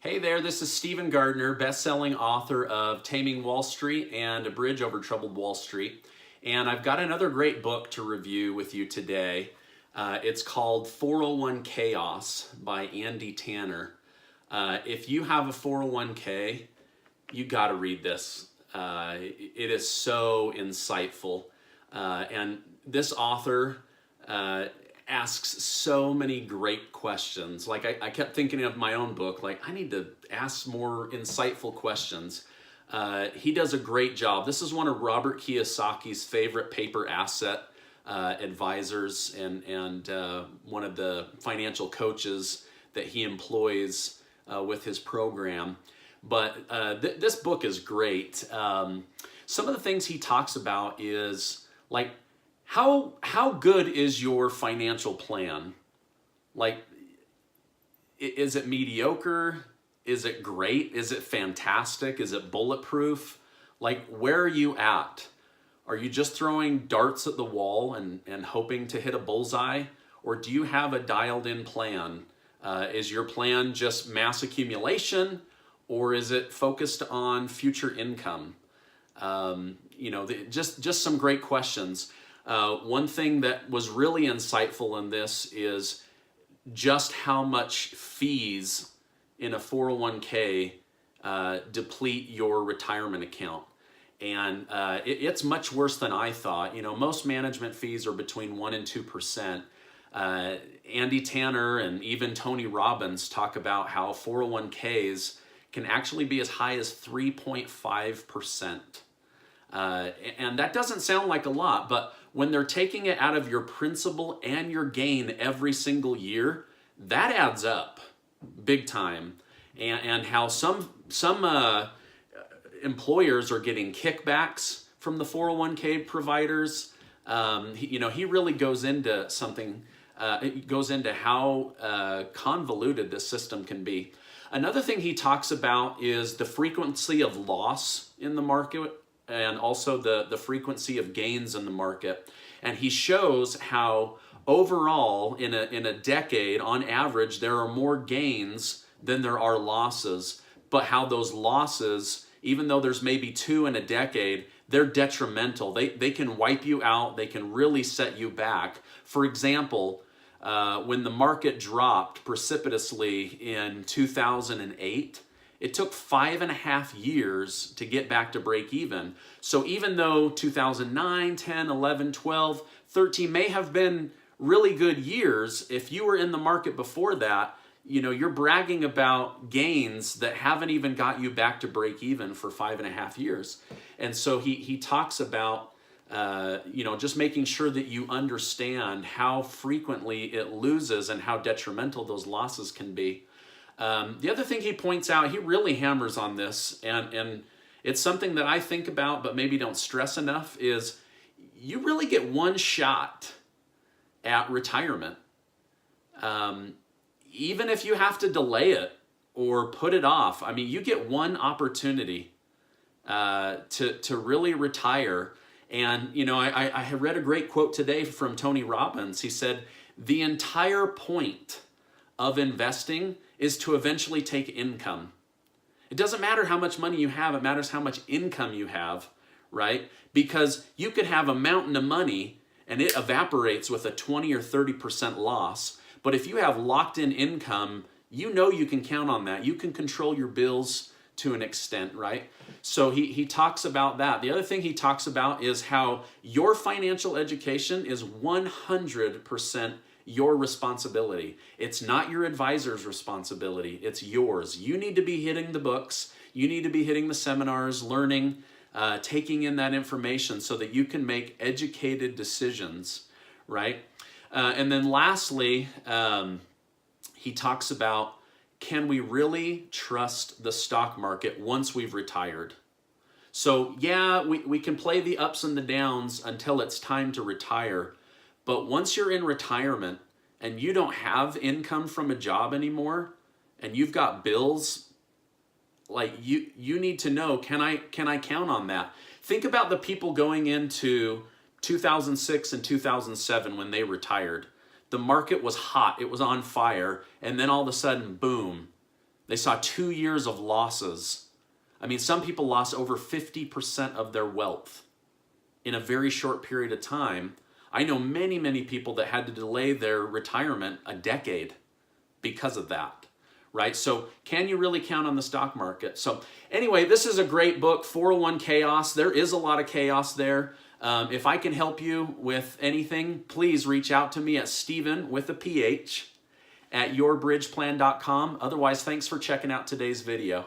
Hey there, this is Stephen Gardner, best-selling author of Taming Wall Street and A Bridge Over Troubled Wall Street. And I've got another great book to review with you today. It's called 401 Chaos by Andy Tanner. If you have a 401k, you got to read this. It is so insightful. And this author asks so many great questions. Like I kept thinking of my own book, like I need to ask more insightful questions. He does a great job. This is one of Robert Kiyosaki's favorite paper asset advisors and one of the financial coaches that he employs with his program. But this book is great. Some of the things he talks about is like, how good is your financial plan? Like, is it mediocre? Is it great? Is it fantastic? Is it bulletproof? Like, where are you at? Are you just throwing darts at the wall and hoping to hit a bullseye? Or do you have a dialed in plan? Is your plan just mass accumulation? Or is it focused on future income? Just some great questions. One thing that was really insightful in this is just how much fees in a 401k deplete your retirement account. And it's much worse than I thought. Most management fees are between 1% and 2%. Andy Tanner and even Tony Robbins talk about how 401ks can actually be as high as 3.5%. And that doesn't sound like a lot, but when they're taking it out of your principal and your gain every single year, that adds up big time. And how some employers are getting kickbacks from the 401k providers. He really goes into something. It goes into how convoluted this system can be. Another thing he talks about is the frequency of loss in the market and also the frequency of gains in the market. And he shows how overall in a decade, on average, there are more gains than there are losses, but how those losses, even though there's maybe 2 in a decade, they're detrimental. They can wipe you out. They can really set you back. For example, when the market dropped precipitously in 2008, it took 5.5 years to get back to break even. So even though 2009, 10, 11, 12, 13 may have been really good years, if you were in the market before that, you're bragging about gains that haven't even got you back to break even for 5.5 years. And so he talks about just making sure that you understand how frequently it loses and how detrimental those losses can be. The other thing he points out, he really hammers on this, and it's something that I think about but maybe don't stress enough, is you really get one shot at retirement. Even if you have to delay it or put it off, you get one opportunity to really retire. And, I read a great quote today from Tony Robbins. He said, the entire point of investing is to eventually take income. It doesn't matter how much money you have, it matters how much income you have, right? Because you could have a mountain of money and it evaporates with a 20 or 30% loss. But if you have locked in income, you can count on that. You can control your bills to an extent, right? So he talks about that. The other thing he talks about is how your financial education is 100% your responsibility. It's not your advisor's responsibility. It's yours. You need to be hitting the books. You need to be hitting the seminars, learning, taking in that information so that you can make educated decisions, right? And then lastly, he talks about, can we really trust the stock market once we've retired? So yeah, we can play the ups and the downs until it's time to retire. But once you're in retirement and you don't have income from a job anymore and you've got bills, like you need to know, can I count on that? Think about the people going into 2006 and 2007 when they retired. The market was hot, it was on fire, and then all of a sudden, boom, They saw 2 years of losses. I mean, some people lost over 50% of their wealth in a very short period of time. I know many, many people that had to delay their retirement a decade because of that, right? So can you really count on the stock market? So anyway, this is a great book, 401 Chaos. There is a lot of chaos there. If I can help you with anything, please reach out to me at Stephen with a PH at yourbridgeplan.com. Otherwise, thanks for checking out today's video.